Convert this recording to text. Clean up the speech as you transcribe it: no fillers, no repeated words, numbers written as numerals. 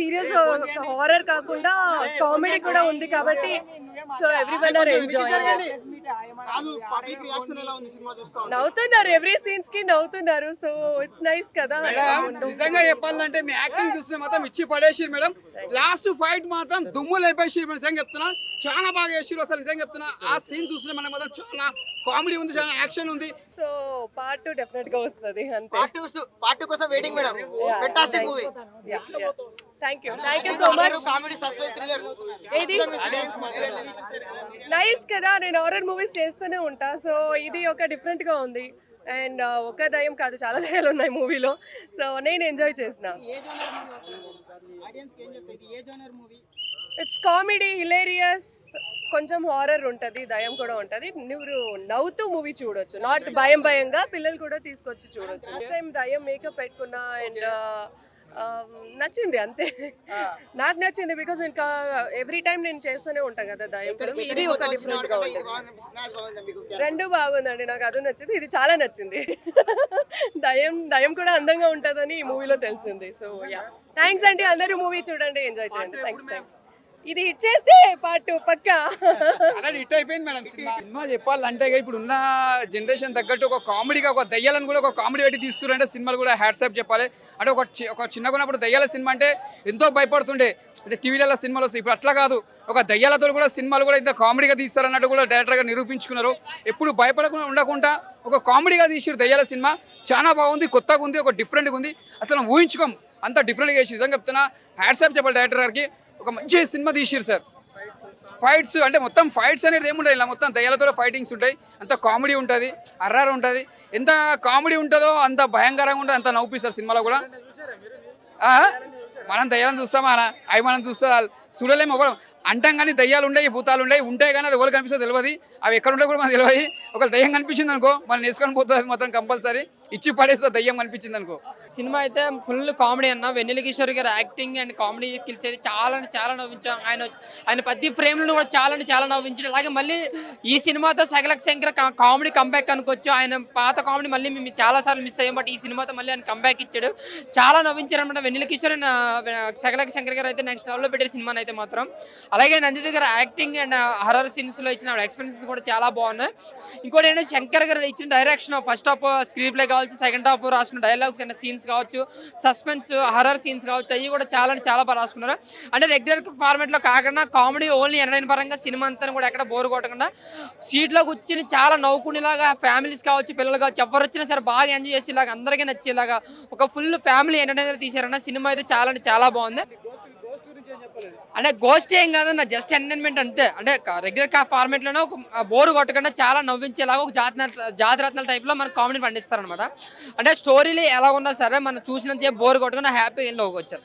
Serious horror కాకుండా comedy కూడా ఉంది కాబట్టి సో ఎవ్రీవన్ ఆర్ ఎంజాయింగ్. నవ్వుతున్నారు, ఎవ్రీ సీన్స్ కి నవ్వుతున్నారు, సో ఇట్స్ నైస్ కదా. నిజంగా చెప్పాలంటే మీ యాక్టింగ్ చూసిన మాత్రం ఇచ్చి పడేసి మేడం. లాస్ట్ ఫైట్ మాత్రం దుమ్ము లేపేసి నిజంగా చెప్తున్నా, చాలా బాగా చేసిరు అసలు. నిజంగా చెప్తున్నా, ఆ సీన్ చూసిన మనకి మాత్రం చాలా కామెడీ ఉంది, చాలా యాక్షన్ ఉంది. సో పార్ట్ 2 డెఫినెట్ గా వస్తుంది అంతే. పార్ట్ 2 కోసం waiting madam. Fantastic movie. Thank you so much. Comedy suspense thriller ఇది నైస్ కదా, నేను హారర్ మూవీస్ చేస్తూనే ఉంటా, సో ఇది ఒక డిఫరెంట్ గా ఉంది. అండ్ ఒక దయ్యం కాదు, చాలా దయ్యాలు ఉన్నాయి మూవీలో, సో నేను ఎంజాయ్ చేసిన. ఇట్స్ కామెడీ, హిలేరియస్, కొంచెం హారర్ ఉంటుంది, దయ్యం కూడా ఉంటుంది. నువ్వు నవ్వుతూ మూవీ చూడొచ్చు, నాట్ భయంగా పిల్లలు కూడా తీసుకొచ్చి చూడొచ్చు. ఫస్ట్ టైం దయ్యం మేకప్ పెట్టుకున్నా అండ్ నచ్చింది అంతే. నాకు నచ్చింది బికాస్ నేను ఎవ్రీ టైం నేను చేస్తూనే ఉంటాను కదా దయ్యం కూడా. ఇది ఒక డిఫరెంట్ గా ఉంటుంది. రెండు బాగుందండి, నాకు అది నచ్చింది, ఇది చాలా నచ్చింది. దయ్యం కూడా అందంగా ఉంటుందని ఈ మూవీలో తెలిసింది. సో యా, థ్యాంక్స్ అండి, అందరూ మూవీ చూడండి, ఎంజాయ్ చేయండి. థ్యాంక్స్. ఇది హిట్ చేస్తే పార్ట్ 2 పక్కా. అలా హిట్ అయిపోయింది మేడం సినిమా చెప్పాలంటే. ఇప్పుడు ఉన్న జనరేషన్ తగ్గట్టు ఒక కామెడీగా, ఒక దయ్యాలను కూడా ఒక కామెడీ పెట్టి తీస్తున్నారంటే సినిమాలు కూడా హ్యాట్సాప్ చెప్పాలి. అంటే ఒక చిన్నగా ఉన్నప్పుడు దయ్యాల సినిమా అంటే ఎంతో భయపడుతుండే, అంటే టీవీలలో సినిమాలు వస్తాయి. ఇప్పుడు అట్లా కాదు, ఒక దయ్యాలతో కూడా సినిమాలు కూడా ఇంత కామెడీగా తీస్తారన్నట్టు కూడా డైరెక్టర్గా నిరూపించుకున్నారు. ఎప్పుడు భయపడకుండా ఉండకుండా ఒక కామెడీగా తీసారు దయ్యాల సినిమా. చాలా బాగుంది, కొత్తగా ఉంది, ఒక డిఫరెంట్గా ఉంది. అసలు ఊహించుకోం అంత డిఫరెంట్గా చేసి. నిజంగా చెప్తున్నా, హ్యాట్సాప్ చెప్పాలి డైరెక్టర్ గారికి. ఒక మంచి సినిమా తీసిరు సార్. ఫైట్స్ అంటే మొత్తం ఫైట్స్ అనేది ఏముంటాయి, ఇలా మొత్తం దయ్యాలతో ఫైటింగ్స్ ఉంటాయి. అంత కామెడీ ఉంటుంది, అర్రారు ఉంటుంది. ఎంత కామెడీ ఉంటుందో అంత భయంకరంగా ఉంటుంది, అంత నవ్వుపిస్తారు సినిమాలో కూడా. మనం దయ్యాలను చూస్తామా, అవి మనం చూడలేము. ఒకరు అంటాం కానీ దయ్యాలు ఉండేవి, భూతాలు ఉంటాయి కానీ అది ఎవరు కనిపిస్తుందో తెలియదు. అవి ఎక్కడ ఉంటే కూడా మనకు తెలియదు. ఒక దయ్యం కనిపించింది అనుకో, మనం వేసుకొని పోతుంది మాత్రం కంపల్సరీ. ఇచ్చి పడేస్తే దయ్యం కనిపించింది అనుకో. సినిమా అయితే ఫుల్ కామెడీ అన్న. వెన్నెల కిషోర్ గారు యాక్టింగ్ అండ్ కామెడీ స్కిల్స్ అయితే చాలా నవ్వించాం. ఆయన ప్రతి ఫ్రేమ్లను కూడా చాలా నవ్వించాడు. అలాగే మళ్ళీ ఈ సినిమాతో సకల శంకర్ కామెడీ కంబ్యాక్ అనుకోవచ్చు. ఆయన పాత కామెడీ మళ్ళీ మేము చాలాసార్లు మిస్ అయ్యాం, బట్ ఈ సినిమాతో మళ్ళీ ఆయన కంబ్యాక్ ఇచ్చాడు. చాలా నవ్వించారు అనమాట. వెన్నెల కిషోర్ అండ్ సకల శంకర్ గారు అయితే నెక్స్ట్ లెవెల్లో పెట్టారు సినిమాని అయితే మాత్రం. అలాగే నందిత గారు యాక్టింగ్ అండ్ హర్రర్ సీన్స్లో ఇచ్చిన ఎక్స్పీరియన్సెస్ కూడా చాలా బాగున్నాయి. ఇంకోటి ఏంటంటే శంకర్ గారు ఇచ్చిన direction, first half screen play కావచ్చు, సెకండ్ హాఫ్ రాసుకున్న డైలాగ్స్ అండ్ సీన్స్ కావచ్చు, సస్పెన్స్ హర్రర్ సీన్స్ కావచ్చు, అవి కూడా చాలా బాగా రాసుకున్నారు. అంటే రెగ్యులర్ ఫార్మాట్లో కాకుండా కామెడీ ఓన్లీ ఎంటర్టైన్ పరంగా సినిమా అంతా కూడా ఎక్కడ బోర్ కొట్టకుండా సీట్లో కూర్చుని చాలా నవ్వుకునేలాగా ఫ్యామిలీస్ కావచ్చు, పిల్లలు కావచ్చు, ఎవరు వచ్చినా సరే బాగా ఎంజాయ్ చేసేలాగా, అందరికీ నచ్చేలాగా ఒక ఫుల్ ఫ్యామిలీ ఎంటర్టైనర్ తీశారన్న. సినిమా అయితే చాలా బాగుంది. అంటే గోస్ట్ ఏం కాదన్న, జస్ట్ ఎంటర్టైన్మెంట్ అంతే. అంటే రెగ్యులర్ ఫార్మేట్లోనే ఒక బోరు కొట్టకుండా చాలా నవ్వించేలాగా ఒక జాతిరత్నాల టైప్లో మనకు కామెడీ పండిస్తారనమాట. అంటే స్టోరీలు ఎలా ఉన్నా సరే మనం చూసినంత బోరు కొట్టకుండా హ్యాపీగా వెళ్ళి వచ్చారు.